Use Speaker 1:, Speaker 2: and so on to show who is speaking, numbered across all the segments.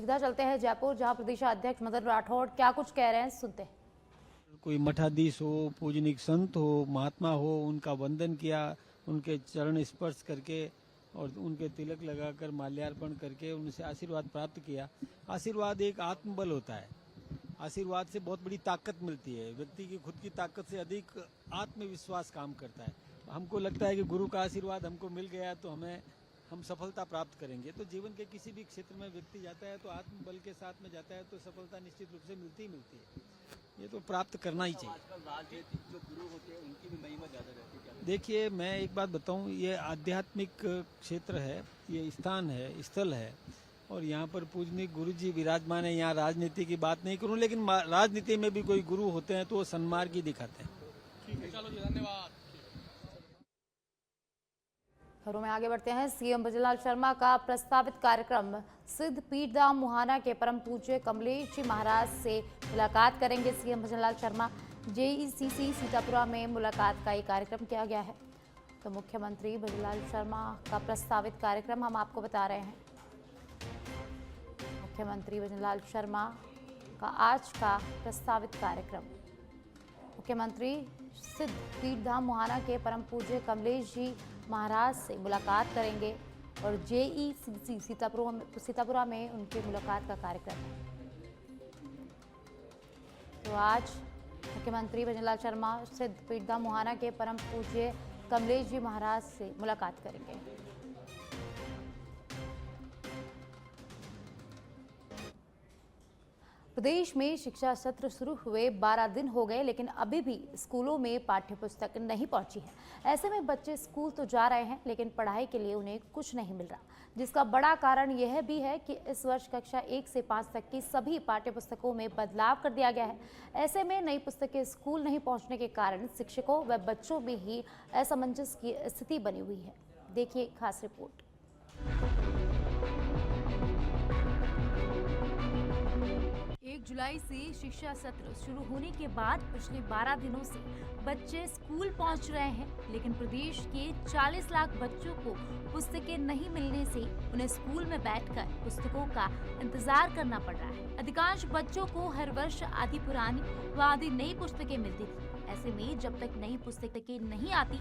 Speaker 1: सीधा चलते हैं जयपुर, जहां प्रदेश अध्यक्ष मदन राठौड़ क्या कुछ कह रहे हैं, सुनते हैं।
Speaker 2: कोई मठाधीश हो, पूजनिक संत हो, महात्मा हो, उनका वंदन किया, उनके चरण स्पर्श करके और उनके तिलक लगाकर माल्यार्पण करके उनसे आशीर्वाद प्राप्त किया। आशीर्वाद एक आत्मबल होता है। आशीर्वाद से बहुत बड़ी ताकत मिलती है। व्यक्ति की खुद की ताकत से अधिक आत्मविश्वास काम करता है। हमको लगता है कि गुरु का आशीर्वाद हमको मिल गया तो हम सफलता प्राप्त करेंगे। तो जीवन के किसी भी क्षेत्र में व्यक्ति जाता है तो आत्मबल के साथ में जाता है तो सफलता निश्चित रूप से मिलती ही मिलती है। ये तो प्राप्त करना ही चाहिए।
Speaker 3: आजकल राजनीतिक जो गुरु होते हैं उनकी भी महिमा ज्यादा रहती है।
Speaker 2: देखिए, मैं एक बात बताऊं, ये आध्यात्मिक क्षेत्र है, ये स्थान है, स्थल है और यहाँ पर पूजनीय गुरु जी विराजमान है। यहाँ राजनीति की बात नहीं करूं, लेकिन राजनीति में भी कोई गुरु होते हैं तो वो सन्मार्ग ही दिखाते हैं।
Speaker 3: ठीक है, चलो जी, धन्यवाद।
Speaker 1: खबरों में आगे बढ़ते हैं। सीएम भजनलाल शर्मा का प्रस्तावित कार्यक्रम सिद्ध पीठधाम मुहाना के परम पूज्य कमलेश जी महाराज से मुलाकात करेंगे। सीएम भजनलाल शर्मा जेईसीसी सीतापुरा में मुलाकात का ये कार्यक्रम किया गया है। तो मुख्यमंत्री भजनलाल शर्मा का प्रस्तावित कार्यक्रम हम आपको बता रहे हैं। मुख्यमंत्री भजनलाल शर्मा का आज का प्रस्तावित कार्यक्रम, मुख्यमंत्री सिद्ध पीठधाम मुहाना के परम पूज्य कमलेश जी महाराज से मुलाकात करेंगे और जेईसीसी सीतापुरा में उनकी मुलाकात का कार्यक्रम है। तो आज मुख्यमंत्री भजनलाल शर्मा सिद्ध पीठधाम मुहाना के परम पूज्य कमलेश जी महाराज से मुलाकात करेंगे। प्रदेश में शिक्षा सत्र शुरू हुए 12 दिन हो गए, लेकिन अभी भी स्कूलों में पाठ्य पुस्तक नहीं पहुंची है। ऐसे में बच्चे स्कूल तो जा रहे हैं, लेकिन पढ़ाई के लिए उन्हें कुछ नहीं मिल रहा, जिसका बड़ा कारण यह भी है कि इस वर्ष कक्षा 1 से 5 तक की सभी पाठ्य पुस्तकों में बदलाव कर दिया गया है। ऐसे में नई पुस्तकें स्कूल नहीं पहुँचने के कारण शिक्षकों व बच्चों में ही असमंजस की स्थिति बनी हुई है। देखिए खास रिपोर्ट। 1 जुलाई से शिक्षा सत्र शुरू होने के बाद पिछले 12 दिनों से बच्चे स्कूल पहुंच रहे हैं, लेकिन प्रदेश के 40 लाख बच्चों को पुस्तकें नहीं मिलने से उन्हें स्कूल में बैठकर पुस्तकों का इंतजार करना पड़ रहा है। अधिकांश बच्चों को हर वर्ष आधी पुरानी व आधी नई पुस्तकें मिलती थी। ऐसे में जब तक नई पुस्तकें नहीं आती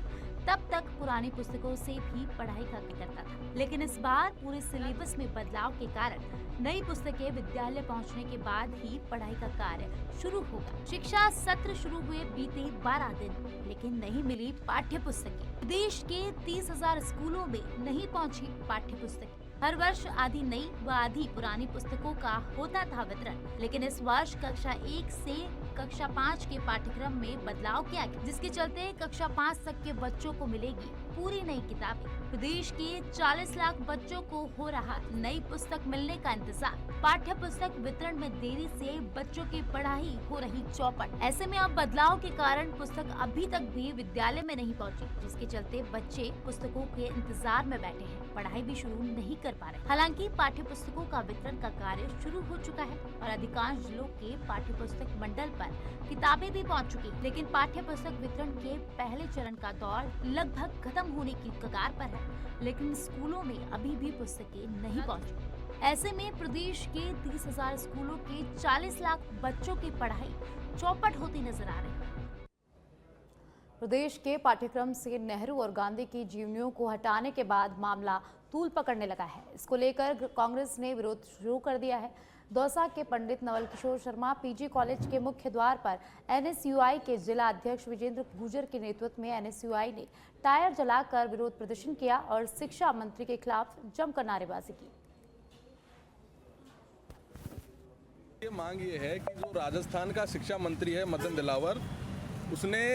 Speaker 1: तब तक पुरानी पुस्तकों से भी पढ़ाई करता था, लेकिन इस बार पूरे सिलेबस में बदलाव के कारण नई पुस्तकें विद्यालय पहुंचने के बाद ही पढ़ाई का कार्य शुरू होगा। शिक्षा सत्र शुरू हुए बीते 12 दिन, लेकिन नहीं मिली पाठ्य पुस्तकें। देश के 30,000 स्कूलों में नहीं पहुंची पाठ्य पुस्तकें। हर वर्ष आधी नई व आधी पुरानी पुस्तकों का होता था वितरण, लेकिन इस वर्ष कक्षा 1 से कक्षा 5 के पाठ्यक्रम में बदलाव किया गया, जिसके चलते कक्षा 5 तक के बच्चों को मिलेगी पूरी नई किताबें। प्रदेश के 40 लाख बच्चों को हो रहा नई पुस्तक मिलने का इंतजार। पाठ्य पुस्तक वितरण में देरी से बच्चों की पढ़ाई हो रही चौपट। ऐसे में अब बदलाव के कारण पुस्तक अभी तक भी विद्यालय में नहीं पहुंची, जिसके चलते बच्चे पुस्तकों के इंतजार में बैठे हैं, पढ़ाई भी शुरू नहीं कर पा रहे। हालांकि पाठ्य पुस्तकों का वितरण का कार्य शुरू हो चुका है और अधिकांश जिलों के पाठ्य पुस्तक मंडल पर किताबें भी पहुंच चुकी, लेकिन पाठ्य पुस्तक वितरण के पहले चरण का दौर लगभग खत्म होने की कगार पर है, लेकिन स्कूलों में अभी भी पुस्तकें नहीं पहुंची। ऐसे में प्रदेश के 30,000 स्कूलों के 40 लाख बच्चों की पढ़ाई चौपट होती नजर आ रही है। प्रदेश के पाठ्यक्रम से नेहरू और गांधी की जीवनियों को हटाने के बाद मामला तूल पकड़ने लगा है। इसको लेकर कांग्रेस ने विरोध शुरू कर दिया है। दौसा के पंडित नवल किशोर शर्मा पीजी कॉलेज के मुख्य द्वार पर एनएसयूआई के जिला अध्यक्ष विजेंद्र गुर्जर के नेतृत्व में एनएसयूआई ने टायर जलाकर विरोध प्रदर्शन किया और शिक्षा मंत्री के खिलाफ जमकर नारेबाजी की।
Speaker 4: ये मांग ये है कि जो राजस्थान का शिक्षा मंत्री है मदन दिलावर, उसने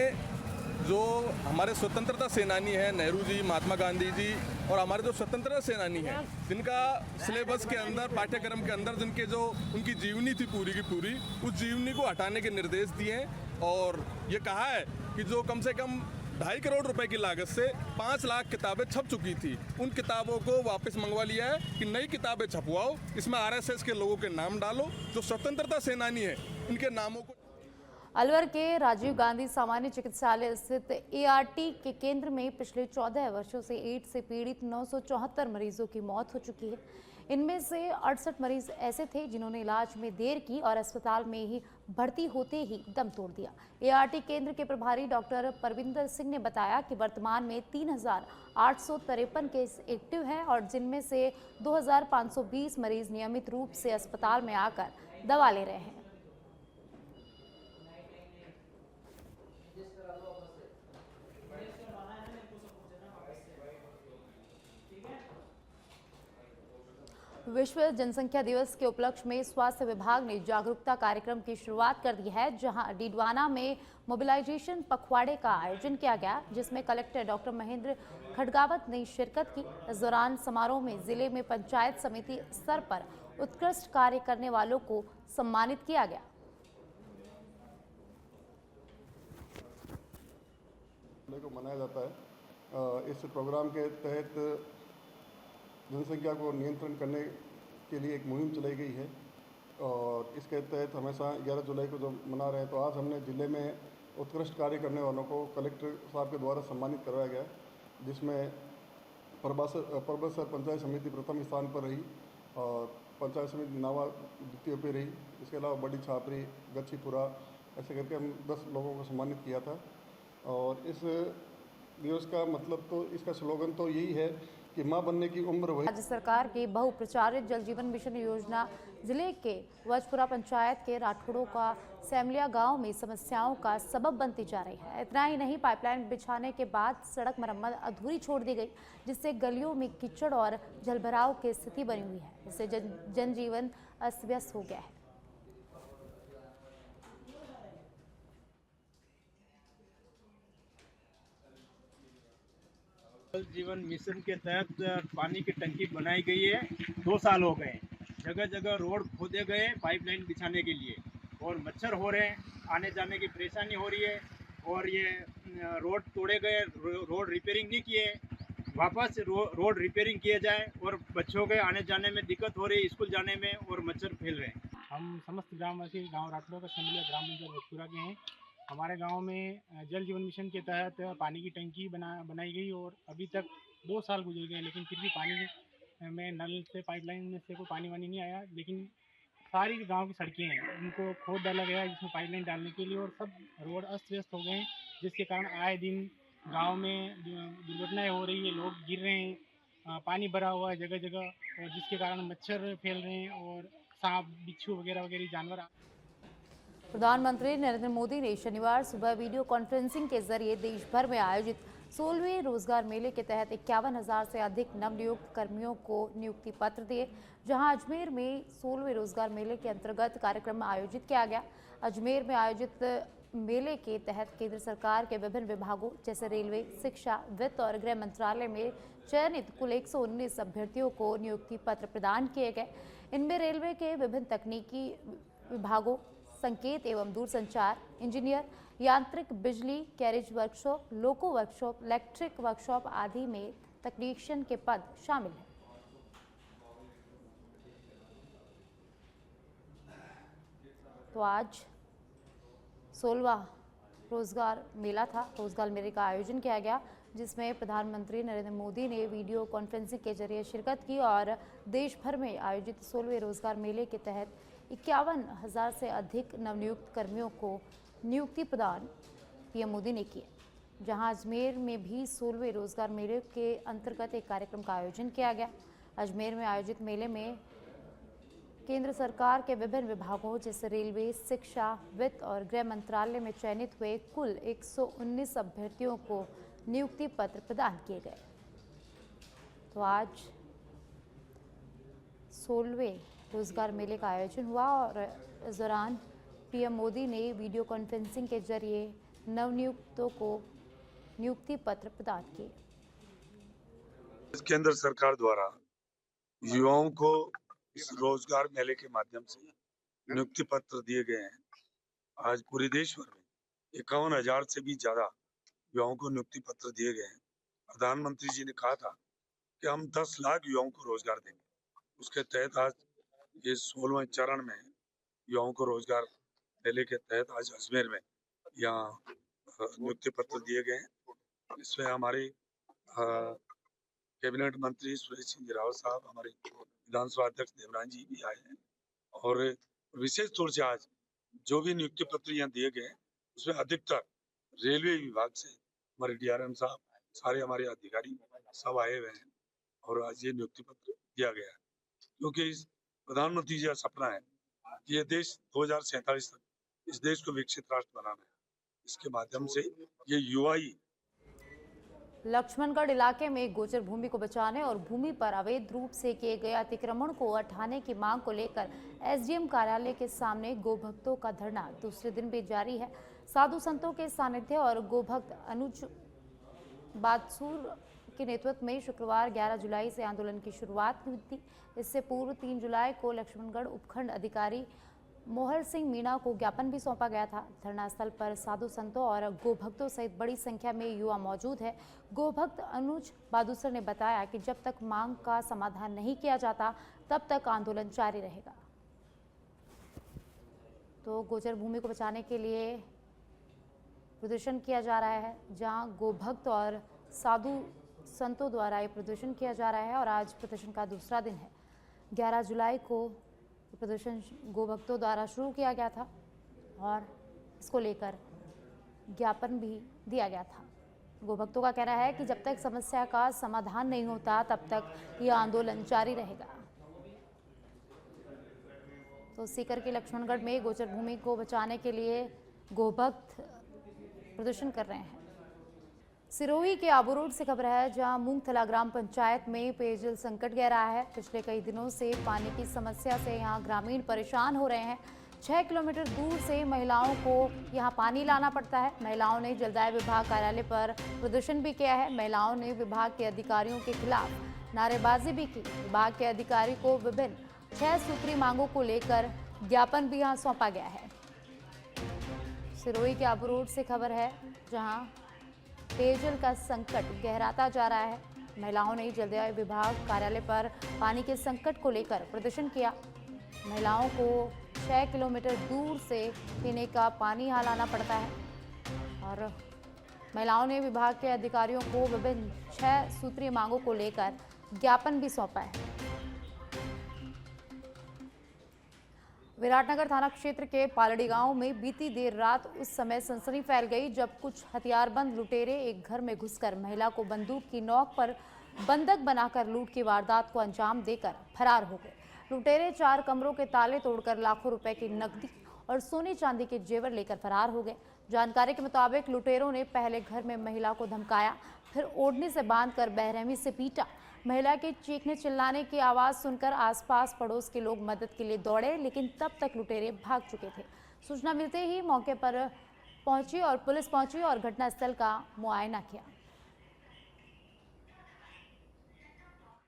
Speaker 4: जो हमारे स्वतंत्रता सेनानी है नेहरू जी, महात्मा गांधी जी और हमारे जो स्वतंत्रता सेनानी हैं, जिनका सिलेबस के अंदर पाठ्यक्रम के अंदर जिनके जो उनकी जीवनी थी पूरी की पूरी, उस जीवनी को हटाने के निर्देश दिए हैं और ये कहा है कि जो कम से कम 2.5 करोड़ रुपए की लागत से 5 लाख किताबें छप चुकी थी, उन किताबों को वापस मंगवा लिया है कि नई किताबें छपवाओ, इसमें आरएसएस के लोगों के नाम डालो, जो स्वतंत्रता सेनानी है उनके नामों को।
Speaker 1: अलवर के राजीव गांधी सामान्य चिकित्सालय स्थित एआरटी के केंद्र में पिछले 14 वर्षों से एड्स से पीड़ित 974 मरीजों की मौत हो चुकी है। इनमें से 68 मरीज ऐसे थे जिन्होंने इलाज में देर की और अस्पताल में ही भर्ती होते ही दम तोड़ दिया। एआरटी केंद्र के प्रभारी डॉक्टर परविंदर सिंह ने बताया कि वर्तमान में 3,853 केस एक्टिव हैं और जिनमें से 2,520 मरीज नियमित रूप से अस्पताल में आकर दवा ले रहे हैं। विश्व जनसंख्या दिवस के उपलक्ष्य में स्वास्थ्य विभाग ने जागरूकता कार्यक्रम की शुरुआत कर दी है, जहां डीडवाना में मोबिलाइजेशन पखवाड़े का आयोजन किया गया, जिसमें कलेक्टर डॉक्टर महेंद्र खडगावत ने शिरकत की। इस दौरान समारोह में जिले में पंचायत समिति स्तर पर उत्कृष्ट कार्य करने वालों को सम्मानित किया गया।
Speaker 5: को मनाया जाता है। इस प्रोग्राम के तहत जनसंख्या को नियंत्रण करने के लिए एक मुहिम चलाई गई है और इसके तहत हमेशा 11 जुलाई को जो मना रहे हैं, तो आज हमने ज़िले में उत्कृष्ट कार्य करने वालों को कलेक्टर साहब के द्वारा सम्मानित करवाया गया, जिसमें परबतसर पंचायत समिति प्रथम स्थान पर रही और पंचायत समिति नावा द्वितीय पे रही। इसके अलावा बड़ी छापरी, गच्छीपुरा, ऐसे करके हम 10 लोगों को सम्मानित किया था। और इस दिवस का मतलब तो इसका स्लोगन तो यही है कि मां बनने की उम्र वही।
Speaker 1: राज्य सरकार की बहुप्रचारित जल जीवन मिशन योजना जिले के वजपुरा पंचायत के राठौड़ों का सैमलिया गांव में समस्याओं का सबब बनती जा रही है। इतना ही नहीं, पाइपलाइन बिछाने के बाद सड़क मरम्मत अधूरी छोड़ दी गई, जिससे गलियों में कीचड़ और जलभराव की स्थिति बनी हुई है, जिससे जनजीवन अस्त व्यस्त हो गया है।
Speaker 6: जल जीवन मिशन के तहत पानी की टंकी बनाई गई है। 2 साल हो गए, जगह जगह रोड खोदे गए पाइपलाइन बिछाने के लिए और मच्छर हो रहे हैं, आने जाने की परेशानी हो रही है। और ये रोड तोड़े गए, रोड रिपेयरिंग नहीं किए, वापस रोड रिपेयरिंग किए जाए और बच्चों के आने जाने में दिक्कत हो रही है, स्कूल जाने में, और मच्छर फैल रहे हैं। हम समस्त ग्रामवासी गाँव राठौड़ का सैमलिया ग्राम पंचायत वजपुरा के हैं। हमारे गांव में जल जीवन मिशन के तहत पानी की टंकी बनाई गई और अभी तक 2 साल गुजर गए, लेकिन फिर भी पानी में नल से पाइपलाइन में से कोई पानी वानी नहीं आया। लेकिन सारी गांव की सड़कें हैं, उनको खोद डाला गया है जिसमें पाइपलाइन डालने के लिए, और सब रोड अस्त व्यस्त हो गए हैं, जिसके कारण आए दिन गाँव में दुर्घटनाएँ हो रही है, लोग गिर रहे हैं, पानी भरा हुआ है जगह जगह, और जिसके कारण मच्छर फैल रहे हैं और सांप, बिच्छू वगैरह जानवर।
Speaker 1: प्रधानमंत्री नरेंद्र मोदी ने शनिवार सुबह वीडियो कॉन्फ्रेंसिंग के जरिए देश भर में आयोजित 16वें रोजगार मेले के तहत 51,000 से अधिक नवनियुक्त कर्मियों को नियुक्ति पत्र दिए, जहां अजमेर में 16वें रोजगार मेले के अंतर्गत कार्यक्रम आयोजित किया गया। अजमेर में आयोजित मेले के तहत केंद्र सरकार के विभिन्न विभागों जैसे रेलवे, शिक्षा, वित्त और गृह मंत्रालय में चयनित कुल 119 अभ्यर्थियों को नियुक्ति पत्र प्रदान किए गए। इनमें रेलवे के विभिन्न तकनीकी विभागों, संकेत एवं दूरसंचार इंजीनियर, यांत्रिक, बिजली, कैरेज वर्कशॉप, लोको वर्कशॉप, इलेक्ट्रिक वर्कशॉप आदि में तकनीशियन के पद शामिल हैं। तो आज 16वां रोजगार मेला था। रोजगार मेले का आयोजन किया गया, जिसमें प्रधानमंत्री नरेंद्र मोदी ने वीडियो कॉन्फ्रेंसिंग के जरिए शिरकत की और देश भर में आयोजित 16वें रोजगार मेले के तहत 51,000 से अधिक नवनियुक्त कर्मियों को नियुक्ति प्रदान पीएम मोदी ने किए। जहां अजमेर में भी 16वें रोजगार मेले के अंतर्गत एक कार्यक्रम का आयोजन किया गया। अजमेर में आयोजित मेले में केंद्र सरकार के विभिन्न विभागों जैसे रेलवे, शिक्षा, वित्त और गृह मंत्रालय में चयनित हुए कुल 119 अभ्यर्थियों को नियुक्ति पत्र प्रदान किए गए। तो आज 16वें रोजगार मेले का आयोजन हुआ और इस दौरान पीएम मोदी ने वीडियो कॉन्फ्रेंसिंग के जरिए नवनियुक्तों को नियुक्ति पत्र प्रदान किए।
Speaker 7: केंद्र सरकार द्वारा युवाओं को इस रोजगार मेले के माध्यम से नियुक्ति पत्र दिए गए हैं। आज पूरे देश भर में 51,000 से भी ज्यादा युवाओं को नियुक्ति पत्र दिए गए हैं। प्रधानमंत्री जी ने कहा था कि हम 10 लाख युवाओं को रोजगार देंगे। उसके तहत आज ये 16वें चरण में युवाओं को रोजगार मेले के तहत आज अजमेर में यहाँ नियुक्ति पत्र दिए गए हैं। इसमें हमारे कैबिनेट मंत्री सुरेश सिंह रावत साहब, हमारे विधानसभा अध्यक्ष देवराज जी भी आए हैं। और विशेष तौर से आज जो भी नियुक्ति पत्र यहाँ दिए गए हैं उसमें अधिकतर रेलवे विभाग से हमारे DRM साहब, सारे हमारे अधिकारी सब आए हुए हैं और आज ये नियुक्ति पत्र दिया गया है, क्योंकि इस प्रधानमंत्री जी का सपना है कि ये देश 2047 तक इस देश को विकसित राष्ट्र बनाना है। इसके माध्यम से ये युवा ही
Speaker 1: लक्ष्मणगढ़ इलाके में गोचर भूमि को बचाने और भूमि पर अवैध रूप से किए गए अतिक्रमण को हटाने की मांग को लेकर SDM कार्यालय के सामने गोभक्तों का धरना दूसरे दिन भी जारी है। साधु संतों के सानिध्य और गोभक्त अनुज बादसूर के नेतृत्व में शुक्रवार 11 जुलाई से आंदोलन की शुरुआत हुई थी। इससे पूर्व 3 जुलाई को लक्ष्मणगढ़ उपखंड अधिकारी मोहर सिंह मीणा को ज्ञापन भी सौंपा गया था। धरना स्थल पर साधु संतों और गोभक्तों सहित बड़ी संख्या में युवा मौजूद है। गोभक्त अनुज बादूसर ने बताया कि जब तक मांग का समाधान नहीं किया जाता तब तक आंदोलन जारी रहेगा। तो गोचर भूमि को बचाने के लिए प्रदर्शन किया जा रहा है, जहां गोभक्त और साधु संतों द्वारा ये प्रदर्शन किया जा रहा है और आज प्रदर्शन का दूसरा दिन है। 11 जुलाई को प्रदर्शन गोभक्तों द्वारा शुरू किया गया था और इसको लेकर ज्ञापन भी दिया गया था। गोभक्तों का कहना है कि जब तक समस्या का समाधान नहीं होता तब तक यह आंदोलन जारी रहेगा। तो सीकर के लक्ष्मणगढ़ में गोचर भूमि को बचाने के लिए गोभक्त प्रदर्शन कर रहे हैं। सिरोही के आबू रोड से खबर है, जहां मूंगथला ग्राम पंचायत में पेयजल संकट गहरा है। पिछले कई दिनों से पानी की समस्या से यहां ग्रामीण परेशान हो रहे हैं। 6 किलोमीटर दूर से महिलाओं को यहां पानी लाना पड़ता है। महिलाओं ने जलदाय विभाग कार्यालय पर प्रदर्शन भी किया है। महिलाओं ने विभाग के अधिकारियों के खिलाफ नारेबाजी भी की। विभाग के अधिकारी को विभिन्न 6 सूत्री मांगों को लेकर ज्ञापन भी यहां सौंपा गया है। सिरोही के आबू रोड से खबर है, जहां पेयजल का संकट गहराता जा रहा है। महिलाओं ने जलदाय विभाग कार्यालय पर पानी के संकट को लेकर प्रदर्शन किया। महिलाओं को 6 किलोमीटर दूर से पीने का पानी यहाँ लाना पड़ता है और महिलाओं ने विभाग के अधिकारियों को विभिन्न 6 सूत्रीय मांगों को लेकर ज्ञापन भी सौंपा है। विराटनगर थाना क्षेत्र के पालड़ी गांव में बीती देर रात उस समय सनसनी फैल गई जब कुछ हथियारबंद लुटेरे एक घर में घुसकर महिला को बंदूक की नोक पर बंधक बनाकर लूट की वारदात को अंजाम देकर फरार हो गए। लुटेरे 4 कमरों के ताले तोड़कर लाखों रुपए की नकदी और सोने चांदी के जेवर लेकर फरार हो गए। जानकारी के मुताबिक लुटेरों ने पहले घर में महिला को धमकाया, फिर ओढ़नी से बांधकर बेरहमी से पीटा। महिला के चीखने चिल्लाने की आवाज़ सुनकर आसपास पड़ोस के लोग मदद के लिए दौड़े, लेकिन तब तक लुटेरे भाग चुके थे। सूचना मिलते ही मौके पर पहुंची और पुलिस पहुंची और घटनास्थल का मुआयना किया।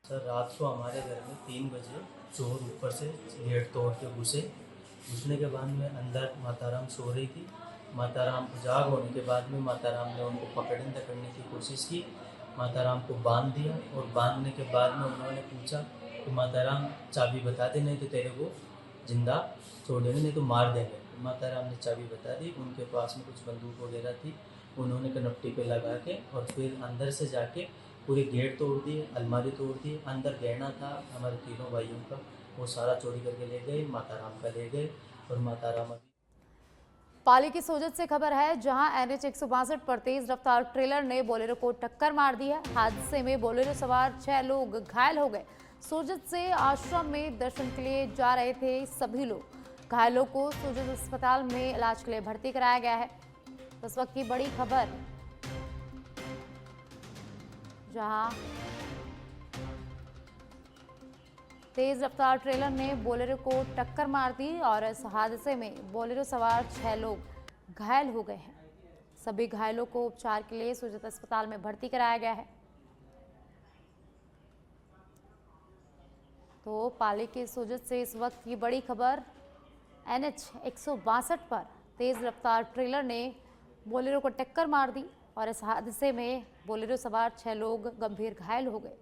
Speaker 8: सर, रात को हमारे घर में 3 बजे चोर ऊपर से गेट तोड़ के घुसने के बाद में अंदर माताराम सो रही थी। माताराम जाग होने के बाद में माताराम ने उनको पकड़ने की कोशिश की। माताराम को बांध दिया और बांधने के बाद में उन्होंने पूछा कि माताराम चाबी बता दे, नहीं तो तेरे को जिंदा छोड़ देंगे, नहीं तो मार देंगे। माताराम ने चाबी बता दी। उनके पास में कुछ बंदूक वगैरह थी, उन्होंने कनपटी पे लगा के और फिर अंदर से जाके पूरे गेट तोड़ दिए, अलमारी तोड़ दी। अंदर गहना था हमारे तीनों भाइयों का, वो सारा चोरी करके ले गए। माताराम का ले गए और माताराम
Speaker 1: पाली की सोजत से खबर है, जहां NH 162 पर तेज रफ्तार ट्रेलर ने बोलेरो को टक्कर मार दी है। हादसे में बोलेरो सवार 6 लोग घायल हो गए। सोजत से आश्रम में दर्शन के लिए जा रहे थे सभी लोग। घायलों को सोजत अस्पताल में इलाज के लिए भर्ती कराया गया है। इस वक्त की बड़ी खबर, जहां तेज रफ्तार ट्रेलर ने बोलेरो को टक्कर मार दी और इस हादसे में बोलेरो सवार 6 लोग घायल हो गए हैं। सभी घायलों को उपचार के लिए सोजत अस्पताल में भर्ती कराया गया है। तो पाली के सोजत से इस वक्त की बड़ी खबर, NH 162 पर तेज रफ्तार ट्रेलर ने बोलेरो को टक्कर मार दी और इस हादसे में बोलेरो सवार 6 लोग गंभीर घायल हो गए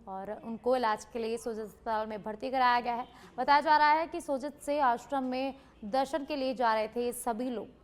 Speaker 1: और उनको इलाज के लिए सोजत अस्पताल में भर्ती कराया गया है। बताया जा रहा है कि सोजत से आश्रम में दर्शन के लिए जा रहे थे सभी लोग।